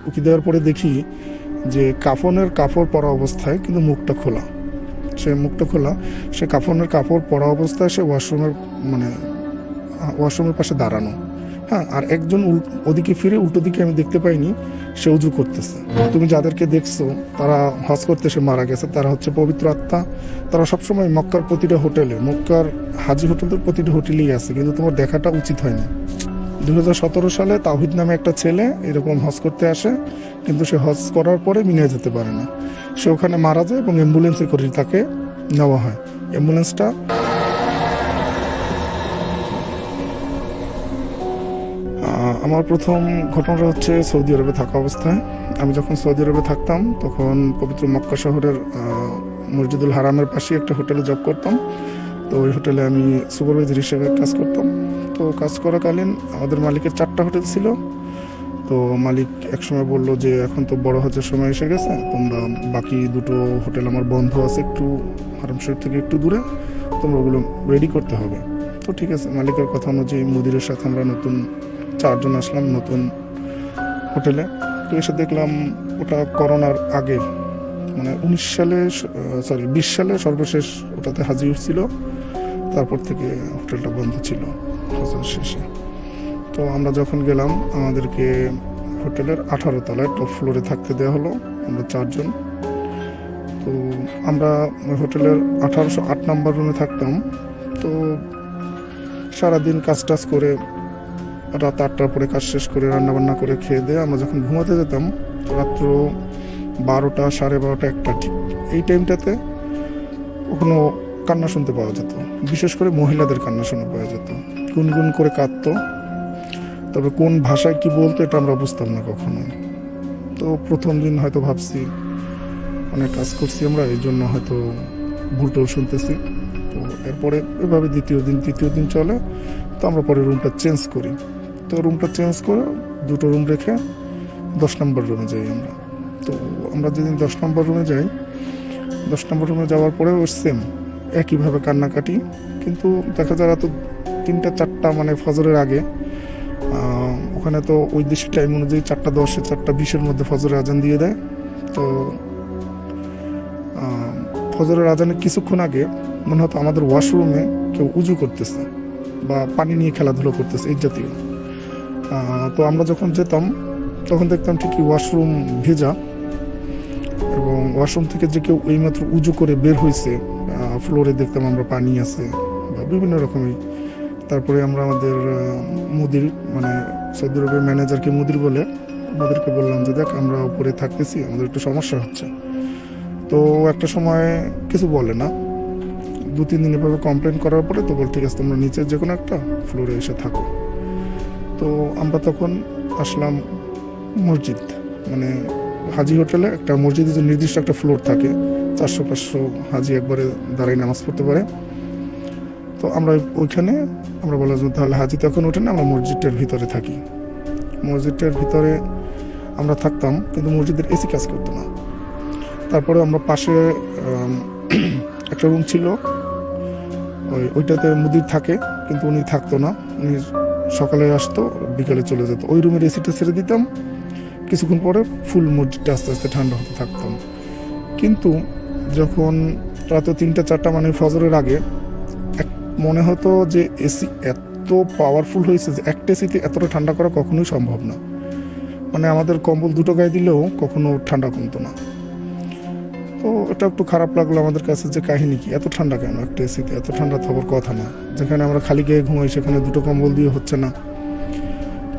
উকি দেওয়ার পরে দেখি যে কাফনের কাপড় পরা অবস্থায় কিন্তু মুখটা খোলা। সে কাফনের কাপড় পরা অবস্থায় সে ওয়াশরুমের পাশে দাঁড়ানো। হ্যাঁ, আর একজন ওদিকে ফিরে উল্টো দিকে আমি দেখতে পাইনি, সে উজু করতেছে। তুমি যাদেরকে দেখছো তারা হজ করতে এসে মারা গেছে, তারা হচ্ছে পবিত্র আত্মা। তারা সবসময় মক্কার প্রতিটা হোটেলে, মক্কার হাজি হোটেলের প্রতিটা হোটেলেই আছে, কিন্তু তোমার দেখাটা উচিত হয়নি। 2017 সালে তাওহিদ নামে একটা ছেলে এরকম হজ করতে আসে, কিন্তু সে হজ করার পরে মিনে যেতে পারে না। সে ওখানে মারা যায় এবং অ্যাম্বুলেন্সে করে তাকে নেওয়া হয়। অ্যাম্বুলেন্সটা আমার প্রথম ঘটনাটা হচ্ছে সৌদি আরবে থাকা অবস্থায়। আমি যখন সৌদি আরবে থাকতাম তখন পবিত্র মক্কা শহরের মসজিদুল হারামের পাশে একটা হোটেলে জব করতাম। তো ওই হোটেলে আমি সুপারভাইজার হিসেবে কাজ করতাম। তো কাজ করাকালীন আমাদের মালিকের 4টা হোটেল ছিল। তো মালিক একসময় বলল যে এখন তো বড় হজের সময় এসে গেছে, তোমরা বাকি 2টো হোটেল আমার বন্ধ আছে একটু হারাম শরীফ থেকে একটু দূরে, তোমরা ওগুলো রেডি করতে হবে। তো ঠিক আছে, মালিকের কথা অনুযায়ী মুদিরের সাথে আমরা নতুন 4 জন আসলাম নতুন হোটেলে। তো এসে দেখলাম ওটা করোনার আগে, মানে 20 সালে সর্বশেষ ওটাতে হাজি উঠছিল। তারপর থেকে হোটেলটা বন্ধ ছিল হজের শেষে। তো আমরা যখন গেলাম আমাদেরকে হোটেলের 18 তলায় টপ ফ্লোরে থাকতে দেওয়া হলো, আমরা 4 জন। তো আমরা হোটেলের 1808 নাম্বার রুমে থাকতাম। তো সারাদিন কাজ টাজ করে রাত 8টার পরে কাজ শেষ করে রান্নাবান্না করে খেয়ে দিয়ে আমরা যখন ঘুমাতে যেতাম রাত্র 12টা, 12:30, 1টা, ঠিক এই টাইমটাতে কখনো কান্না শুনতে পাওয়া যেত। বিশেষ করে মহিলাদের কান্না শুনতে পাওয়া যেত, গুনগুন করে কাঁদতো। তবে কোন ভাষায় কি বলতো এটা আমরা বুঝতাম না কখনো। তো প্রথম দিন হয়তো ভাবছি অনেক কাজ করছি আমরা, এই জন্য হয়তো ভুলটোল শুনতেছি। তো এরপরে এভাবে তৃতীয় দিন চলে। তো আমরা পরে রুমটা চেঞ্জ করি। তো রুমটা চেঞ্জ করে 2টো রুম রেখে 10 নম্বর রুমে যাই আমরা। তো আমরা যেদিন 10 নম্বর রুমে যাই, 10 নম্বর রুমে যাওয়ার পরেও সেম একইভাবে কান্নাকাটি। কিন্তু দেখা যায় তো 3টা 4টা মানে ফজরের আগে, ওখানে তো ওই দেশের টাইম অনুযায়ী 4:10, 4:20 মধ্যে ফজরের আজান দিয়ে দেয়। তো ফজরের আজানের কিছুক্ষণ আগে মনে হতো আমাদের ওয়াশরুমে কেউ উজু করতেছে বা পানি নিয়ে খেলাধুলো করতেছে, এই জাতীয়। তো আমরা যখন যেতাম তখন দেখতাম ঠিকই ওয়াশরুম ভেজা, এবং ওয়াশরুম থেকে যে কেউ এইমাত্র উজু করে বের হয়েছে, ফ্লোরে দেখতাম আমরা পানি আছে বা বিভিন্ন রকমের। তারপরে আমরা আমাদের মুদির, মানে সৌদি আরবের ম্যানেজারকে মুদির বলে, মুদিরকে বললাম যে দেখ আমরা উপরে থাকতেছি, আমাদের একটু সমস্যা হচ্ছে। তো একটা সময় কিছু বলে না, 2-3 দিন এভাবে কমপ্লেন করার পরে তো বল ঠিক আছে তোমরা নিচের যে কোনো একটা ফ্লোরে এসে থাকো। তো আমরা তখন আসলাম মসজিদ, মানে হাজি হোটেলে একটা মসজিদে যে নির্দিষ্ট একটা ফ্লোর থাকে, 400-500 হাজি একবারে দাঁড়িয়ে নামাজ পড়তে পারে। তো আমরা ওইখানে আমরা বললাম তাহলে হাজি তখন ওঠে না, আমরা মসজিদটার ভিতরে থাকি। মসজিদটার ভিতরে আমরা থাকতাম, কিন্তু মসজিদের এসি কাজ করতো না। তারপরে আমরা পাশে একটা রুম ছিল, ওইটাতে মুদির থাকে, কিন্তু উনি থাকতো না, উনি সকালে আসতো বিকালে চলে যেত। ওই রুমের এসিটা ছেড়ে দিতাম, কিছুক্ষণ পরে ফুল মসজিদটা আস্তে আস্তে ঠান্ডা হতে থাকতাম। কিন্তু যখন রাত 3টা 4টা মানে ফজরের আগে মনে হতো যে এসি এত পাওয়ারফুল হয়েছে যে একটা এসিতে এতটা ঠান্ডা করা কখনোই সম্ভব না। মানে আমাদের কম্বল 2টো গায়ে দিলেও কখনো ঠান্ডা কমতো না। তো এটা একটু খারাপ লাগলো আমাদের কাছে যে কাহিনী কি, এত ঠান্ডা কেন একটা এসিতে, এত ঠান্ডা তো হওয়ার কথা না। যেখানে আমরা খালি গায়ে ঘুমাই সেখানে 2টো কম্বল দিয়ে হচ্ছে না।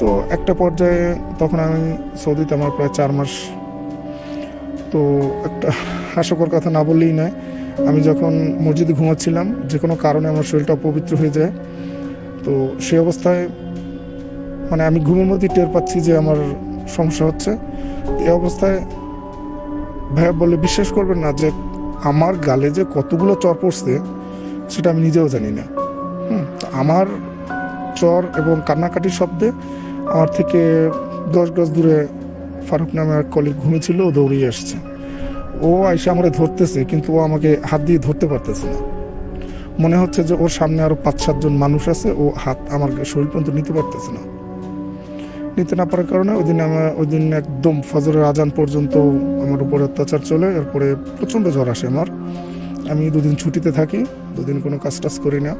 তো একটা পর্যায়ে তখন আমি সৌদিতে আমার প্রায় 4 মাস। তো একটা হাস্যকর কথা না বললেই নয়, আমি যখন মসজিদে ঘুমাচ্ছিলাম যে কোনো কারণে আমার শরীরটা অপবিত্র হয়ে যায়। তো সেই অবস্থায় মানে আমি ঘুমের মধ্যে টের পাচ্ছি যে আমার সমস্যা হচ্ছে। এই অবস্থায় ভাইয়া বলে বিশ্বাস করবেন না যে আমার গালে যে কতগুলো চর পড়ছে সেটা আমি নিজেও জানি না। আমার চর এবং কান্নাকাটির শব্দে আমার থেকে 10 গজ দূরে ফারুক নামে এক কলিগ ঘুমেছিল, ও দৌড়িয়ে আসছে। ও আইসা আমাকে ধরতেছে, কিন্তু ও আমাকে হাত দিয়ে ধরতে পারতেছে না। মনে হচ্ছে যে ওর সামনে আরো 5-7 জন মানুষ আছে, ও হাত আমার শরীর পর্যন্ত নিতে পারতেছে না। নিতে না পারার কারণে ওই দিন একদম ফজরের আজান পর্যন্ত আমার উপর অত্যাচার চলে। এরপরে প্রচণ্ড জ্বর আসে আমার। আমি 2 দিন ছুটিতে থাকি, 2 দিন কোনো কাজ টাজ করি না,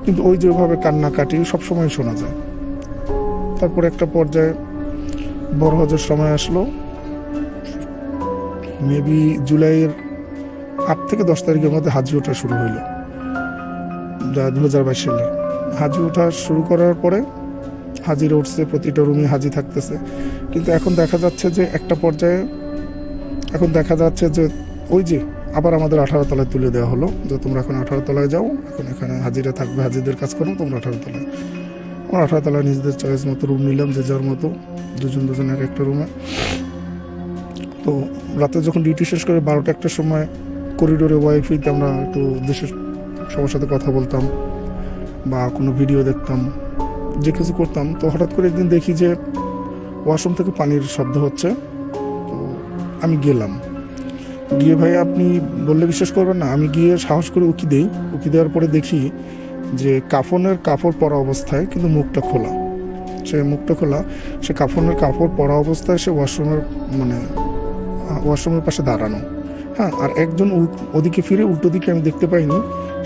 কিন্তু ওই যে ওইভাবে কান্নাকাটি সবসময় শোনা যায়। তারপরে একটা পর্যায়ে বড় হজের সময় আসলো, মেবি জুলাইয়ের 8 থেকে 10 তারিখের মধ্যে হাজি ওঠা শুরু হইলো, যা 2022 সালে। হাজি ওঠা শুরু করার পরে হাজিরা উঠছে, প্রতিটা রুমে হাজি থাকতেছে। কিন্তু এখন দেখা যাচ্ছে যে একটা পর্যায়ে ওই যে আবার আমাদের 18 তলায় তুলে দেওয়া হলো, যে তোমরা এখন 18 তলায় যাও, এখন এখানে হাজিরা থাকবে, হাজিদের কাজ করো, তোমরা 18 তলায়। আমরা 18 তলায় নিজেদের চয়েস মতো রুম নিলাম, যে যার মতো, দুজন এক একটা রুমে। তো রাতে যখন ডিউটি শেষ করে 12টা-1টার সময় করিডোরে ওয়াইফাইতে আমরা একটু দেশের সবার সাথে কথা বলতাম বা কোনো ভিডিও দেখতাম, যে কিছু করতাম। তো হঠাৎ করে একদিন দেখি যে ওয়াশরুম থেকে পানির শব্দ হচ্ছে। তো আমি গিয়ে ভাই আপনি বললে বিশ্বাস করবেন না, আমি গিয়ে সাহস করে উকি দেওয়ার পরে দেখি যে কাপড় পরা অবস্থায়, কিন্তু মুখটা খোলা, সে কাফনের কাপড় পরা অবস্থায় সে ওয়াশরুমের পাশে দাঁড়ানো। হ্যাঁ, আর একজন ওদিকে ফিরে উল্টো দিকে আমি দেখতে পাইনি,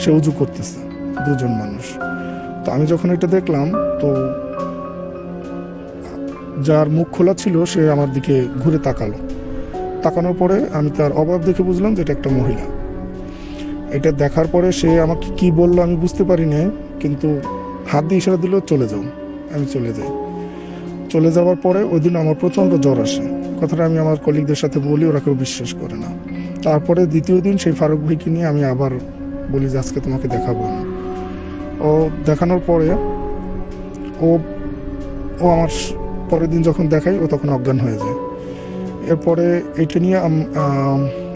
সে উজু করতেছে, 2জন মানুষ। তো আমি যখন এটা দেখলাম, তো যার মুখ খোলা ছিল সে আমার দিকে ঘুরে তাকানোর পরে আমি তার অভাব দেখে বুঝলাম যে এটা একটা মহিলা। এটা দেখার পরে সে আমাকে কি বললো আমি বুঝতে পারি না, কিন্তু হাত দিয়ে ইশারা দিল চলে যাও। আমি চলে যাওয়ার পরে ওই দিন আমার প্রচণ্ড জ্বর আসে। কথাটা আমি আমার কলিগদের সাথে বলি, ওরা কেউ বিশ্বাস করে না। তারপরে দ্বিতীয় দিন সেই ফারুক ভাইকে নিয়ে আমি আবার বলি যে আজকে তোমাকে দেখাবো। ও দেখানোর পরে ও আমার পরের দিন যখন দেখাই, ও তখন অজ্ঞান হয়ে যায়। এরপরে এটা নিয়ে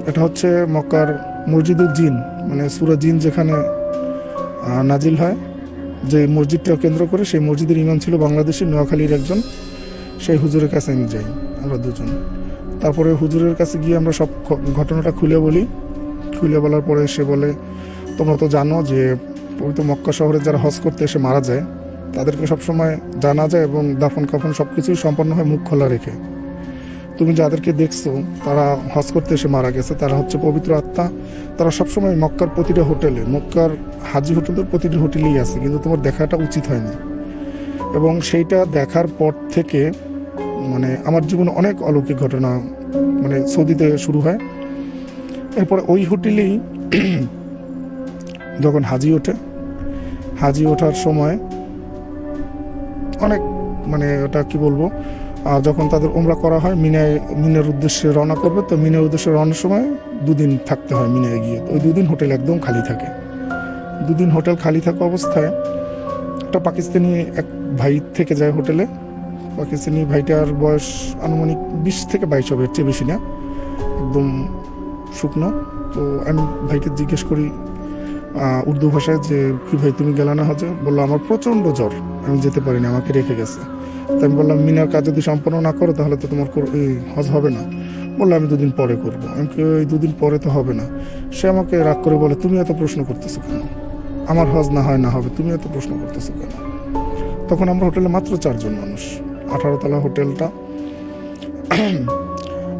এটা হচ্ছে মক্কার মসজিদুল জিন, মানে সূরা জিন যেখানে নাজিল হয়, যে মসজিদটা কেন্দ্র করে, সেই মসজিদের ইমাম ছিল বাংলাদেশের নোয়াখালীর একজন। সেই হুজুরের কাছে আমি যাই, আমরা 2জন। তারপরে হুজুরের কাছে গিয়ে আমরা সব ঘটনাটা খুলে বলার পরে সে বলে, তোমরা তো জানো যে পবিত্র মক্কা শহরে যারা হজ করতে এসে মারা যায়, তাদেরকে সবসময় জানা যায় এবং দাফন কাফন সব কিছুই সম্পন্ন হয় মুখ খোলা রেখে। তুমি যাদেরকে দেখছো তারা হজ করতে এসে মারা গেছে, তারা হচ্ছে পবিত্র আত্মা। তারা সবসময় মক্কার প্রতিটা হোটেলে, মক্কার হাজি হোটেলের প্রতিটা হোটেলেই আছে, কিন্তু তোমার দেখাটা উচিত হয়নি। এবং সেইটা দেখার পর থেকে মানে আমার জীবনে অনেক অলৌকিক ঘটনা মানে সৌদিতে শুরু হয়। এরপরে ওই হোটেলেই যখন হাজি ওঠার সময় অনেক মানে ওটা কি বলবো, যখন তাদের উমরা করা হয়, মিনার উদ্দেশ্যে রওনা করবে, তো মিনার উদ্দেশ্যে রওনার সময় 2 দিন থাকতে হয় মিনায় গিয়ে। ওই 2 দিন হোটেল একদম খালি থাকে। 2 দিন হোটেল খালি থাকা অবস্থায় একটা পাকিস্তানি এক ভাই থেকে যায় হোটেলে। পাকিস্তানি ভাইটার বয়স আনুমানিক 20 থেকে 22 হবে, এর চেয়ে বেশি না, একদম শুকনো। তো আমি ভাইকে জিজ্ঞেস করি উর্দু ভাষায় যে কি ভাই তুমি গেলা না হজে? বললো আমার প্রচণ্ড জ্বর, আমি যেতে পারিনি, আমাকে রেখে গেছে। তো আমি বললাম মিনার কাজ যদি সম্পন্ন না করো তাহলে তো তোমার হজ হবে না। বললো আমি 2 দিন পরে করবো। আমি ওই 2 দিন পরে তো হবে না। সে আমাকে রাগ করে বলে, তুমি এত প্রশ্ন করতেছো কেন? আমার হজ না হবে, তুমি এত প্রশ্ন করতেছো কেন? তখন আমরা হোটেলে মাত্র 4 জন মানুষ, 18 তলা হোটেলটা,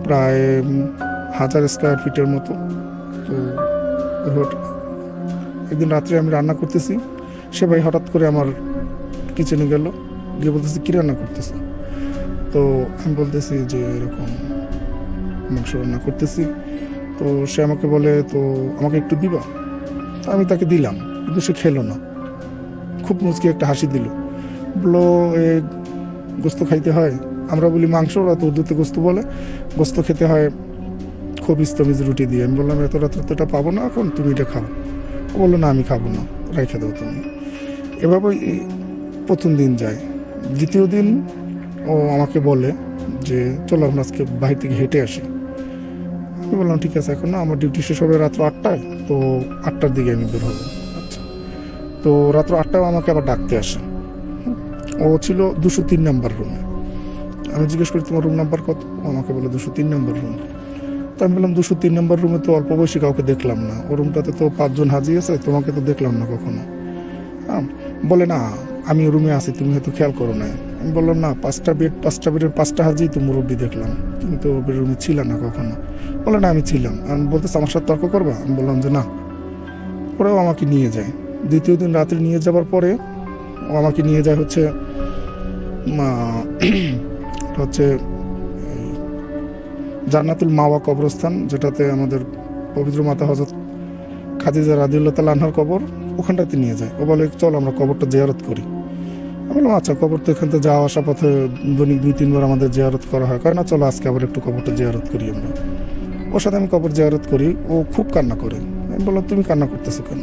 প্রায় 1000 স্কোয়ার ফিটের মতো। তো একদিন রাত্রে আমি রান্না করতেছি, সে ভাই হঠাৎ করে আমার কিচেনে গিয়ে বলতেছি কী রান্না করতেছে? তো আমি বলতেছি যে এরকম মাংস রান্না করতেছি। তো সে আমাকে বলে, তো আমাকে একটু দিবা? আমি তাকে দিলাম, কিন্তু সে খেলো না। খুব মুচকি একটা হাসি দিল, বললো গোস্ত খাইতে হয়। আমরা বলি মাংস, ওরা তো উর্দুতে গোস্ত বলে। গোস্ত খেতে হয় খবিজ তবিজ রুটি দিয়ে। আমি বললাম এত রাত্রে তো এটা পাবো না, এখন তুমি এটা খাও। ও বললো না আমি খাবো না, রেখে দাও তুমি। এভাবে প্রথম দিন যায়। দ্বিতীয় দিন ও আমাকে বলে যে চলো আমরা আজকে বাহির থেকে হেঁটে আসি। আমি বললাম ঠিক আছে, এখন না আমার ডিউটি শেষ হবে রাত্র 8টায়, তো 8টার দিকে আমি বের হবো। আচ্ছা, তো রাত্র 8টায় আমাকে আবার ডাকতে আসে। ও ছিল 203 নাম্বার রুমে। আমি জিজ্ঞেস করি তোমার রুম নাম্বার কত? আমাকে বলে 203 নাম্বার রুম। তো আমি বললাম 203 নাম্বার রুমে তো অল্প বয়সী কাউকে দেখলাম না, ও রুমটাতে তো 5 জন হাজি আছে, তোমাকে তো দেখলাম না কখনো। বলে না আমি রুমে আছি, তুমি হয়তো খেয়াল করো না। আমি বললাম না, 5টা বেডের 5টা হাজি তো মুরব্বী দেখলাম, তুমি তো রুমে ছিল না কখনো। বলে না আমি ছিলাম। আমি বলতেছে আমার সাথে তর্ক করবা? আমি বললাম যে না। পরেও আমাকে নিয়ে যায়। দ্বিতীয় দিন রাত্রে নিয়ে যাবার পরে ও আমাকে নিয়ে যায় হচ্ছে হচ্ছে জান্নাতুল মাওয়া কবরস্থান, যেটাতে আমাদের পবিত্র মাতা হযরত খাদিজা রাদিয়াল্লাহু তাআলা আনহার কবর, ওখানটাতে নিয়ে যায়। ও বলে চল আমরা কবরটা জিয়ারত করি। আমি বললাম আচ্ছা, কবর তো এখান থেকে যাওয়া আসা পথে দৈনিক 2-3 বার আমাদের জিয়ারত করা হয়, না চলো আজকে আবার একটু কবরটা জিয়ারত করি আমরা। ওর সাথে আমি কবর জিয়ারত করি। ও খুব কান্না করে। আমি বললাম তুমি কান্না করতেছো কেন?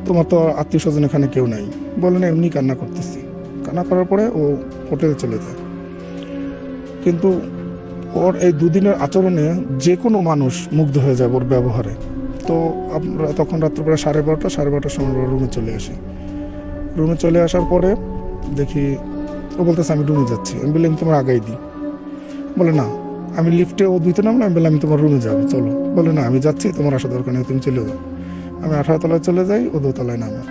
তোমার তো আত্মীয় স্বজন এখানে কেউ নাই। বলে না এমনি কান্না করতেছি। কান্না করার পরে ও হোটেলে চলে যায়। কিন্তু ওর এই 2 দিনের আচরণে যে কোনো মানুষ মুগ্ধ হয়ে যায় ওর ব্যবহারে। তো আমরা তখন রাত্র প্রায় 12:30 সময় রুমে চলে আসি। রুমে চলে আসার পরে দেখি ও বলতেছে আমি রুমে যাচ্ছি। আমি বললাম তোমার আগাই দিই। বলে না, আমি লিফটে ও 2তে নামলাম। আমি বললাম আমি তোমার রুমে যাবো চলো। বলে না আমি যাচ্ছি, তোমার আসা দরকার নেই, তুমি চলে যাও। আমি 18 তলায় চলে যাই, ও 2 তলায় নামে।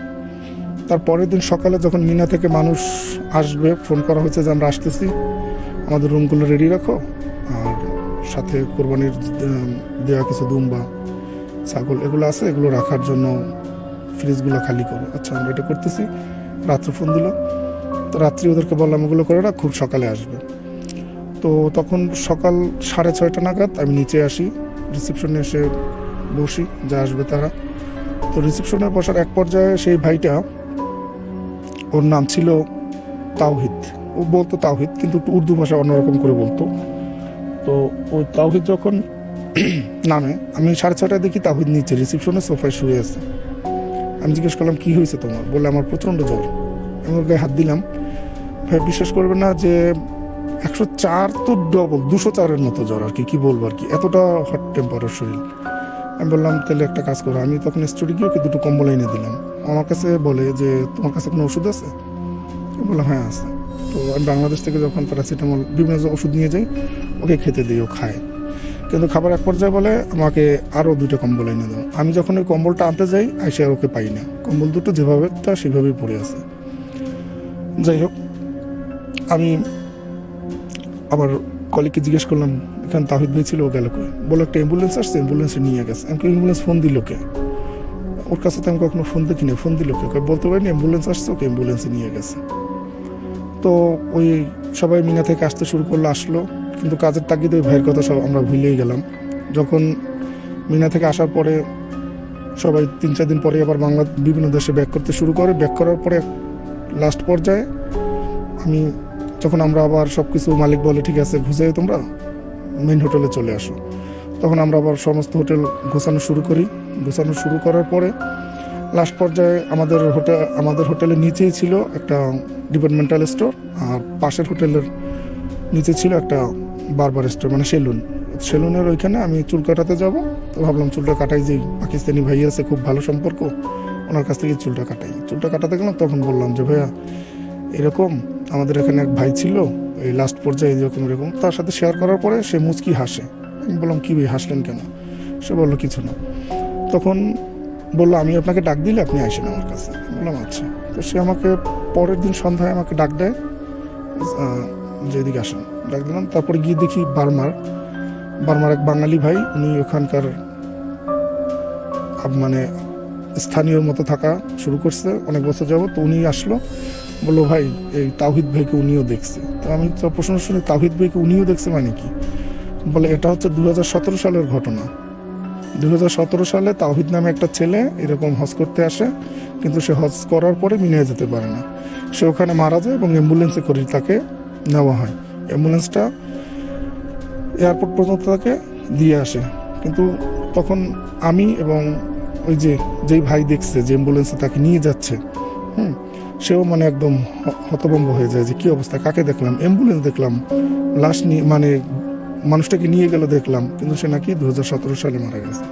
তার পরের দিন সকালে যখন মিনা থেকে মানুষ আসবে, ফোন করা হয়েছে যে আমরা আসতেছি, আমাদের রুমগুলো রেডি রাখো, আর সাথে কোরবানির দেওয়া কিছু দুম্বা ছাগল এগুলো আছে, এগুলো রাখার জন্য ফ্রিজগুলো খালি করো। আচ্ছা আমরা এটা করতেছি। রাত্রে ফোন দিল, তো রাত্রি ওদেরকে বললাম ওগুলো করে রাখ, খুব সকালে আসবে। তো তখন সকাল 6:30 নাগাদ আমি নিচে আসি, রিসেপশনে এসে বসি, যা আসবে তারা। তো রিসেপশনে বসার এক পর্যায়ে সেই ভাইটা, ওর নাম ছিল তাওহিদ, ও বলতো তাওহিদ কিন্তু একটু উর্দু ভাষা অন্যরকম করে বলতো। তো ওই তাওহিদ যখন নামে, আমি 6:30 দেখি তাওহিদ নিচে রিসেপশনে সোফায় শুয়ে আছে। আমি জিজ্ঞেস করলাম কি হয়েছে তোমার? বলে আমার প্রচণ্ড জ্বর। আমি ওর গায়ে হাত দিলাম। ভাই বিশ্বাস করবে না যে 104 তো ডবল, 204-এর মতো জ্বর আর কি বলবো আর কি, এতটা হট টেম্পারের শরীর। আমি বললাম তাহলে একটা কাজ করো। আমি তখন স্টোরি গিয়ে ওকে 2টো কম্বল এনে দিলাম। আমার কাছে বলে যে তোমার কাছে কোনো ওষুধ আছে? আমি বললাম হ্যাঁ আছে। তো আমি বাংলাদেশ থেকে যখন প্যারাসিটামল বিভিন্ন ওষুধ নিয়ে যাই, ওকে খেতে দিই, ও খায়। কিন্তু খাবার এক পর্যায়ে বলে আমাকে আরও 2টা কম্বল এনে দাও। আমি যখন ওই কম্বলটা আনতে যাই, আইসে আর ওকে পাই না। কম্বল দুটো যেভাবে তা সেভাবেই পড়ে আছে। যাই হোক, আমি আবার কলিগকে জিজ্ঞেস করলাম এখানে তাহিদ ভাই ছিল, ও গেল কই? বলে একটা অ্যাম্বুলেন্স আসছে, অ্যাম্বুলেন্সে নিয়ে গেছে। আমি অ্যাম্বুলেন্স ফোন দিল কে? ওর কাছে তো আমি কখনো ফোন দেখিনি, ফোন দিল কে? বলতে পারিনি অ্যাম্বুলেন্স আসছে, ওকে অ্যাম্বুলেন্সে নিয়ে গেছে। তো ওই সবাই মিনা থেকে আসতে শুরু করলো, আসলো। কিন্তু কাজের তাগিদে ওই ভাইয়ের কথা সব আমরা ভুলেই গেলাম। যখন মিনা থেকে আসার পরে সবাই 3-4 দিন পরে আবার বাংলা বিভিন্ন দেশে ব্যাক করতে শুরু করে। ব্যাক করার পরে লাস্ট পর্যায়ে আমি যখন আমরা আবার সব কিছু মালিক বলে ঠিক আছে ঘুষে তোমরা মেইন হোটেলে চলে আসো, তখন আমরা আবার সমস্ত হোটেল গোছানো শুরু করি। গোছানো শুরু করার পরে লাস্ট পর্যায়ে আমাদের হোটেলের নিচেই ছিল একটা ডিপার্টমেন্টাল স্টোর, আর পাশের হোটেলের নিচে ছিল একটা বারবার স্টোর, মানে সেলুনের ওইখানে আমি চুল কাটাতে যাব। তো ভাবলাম চুলটা কাটাই, যেই পাকিস্তানি ভাই আছে খুব ভালো সম্পর্ক, ওনার কাছ থেকে চুলটা কাটাতে গেলাম। তখন বললাম যে ভাইয়া এরকম আমাদের এখানে এক ভাই ছিল, এই লাস্ট পর্যায়ে এরকম। তার সাথে শেয়ার করার পরে সে মুচকি হাসে। আমি বললাম কি ভাই হাসলেন কেন? সে বললো কিছু না। তখন বললো আমি আপনাকে ডাক দিলে আপনি আসেন আমার কাছে। বললাম আচ্ছা। তো সে আমাকে পরের দিন সন্ধ্যায় আমাকে ডাক দেয় যে এদিকে আসেন। ডাক দিলাম। তারপরে গিয়ে দেখি বার্মার এক বাঙালি ভাই, উনি ওখানকার মানে স্থানীয় মতো থাকা শুরু করছে অনেক বছর যাবত। তো উনি আসলো, বললো ভাই এই তাওহিদ ভাইকে উনিও দেখছে। তো আমি তো প্রশ্ন শুনি তাওহিদ ভাইকে উনিও দেখছে মানে কি? বলে এটা হচ্ছে 2017 সালের ঘটনা। 2017 সালে তাওহিদ নামে একটা ছেলে এরকম হজ করতে আসে, কিন্তু সে হজ করার পরে মিনে যেতে পারে না। সে ওখানে মারা যায় এবং অ্যাম্বুলেন্সে করে তাকে নেওয়া হয়। অ্যাম্বুলেন্সটা এয়ারপোর্ট পর্যন্ত তাকে দিয়ে আসে। কিন্তু তখন আমি এবং ওই যেই ভাই দেখছে যে অ্যাম্বুলেন্সে তাকে নিয়ে যাচ্ছে, সেও মানে একদম হতভম্ব হয়ে যায় যে কি অবস্থা, কাকে দেখলাম? অ্যাম্বুলেন্স দেখলাম, লাশ নিয়ে মানে মানুষটাকে নিয়ে গেল দেখলাম, কিন্তু সে নাকি 2017 সালে মারা গেছে।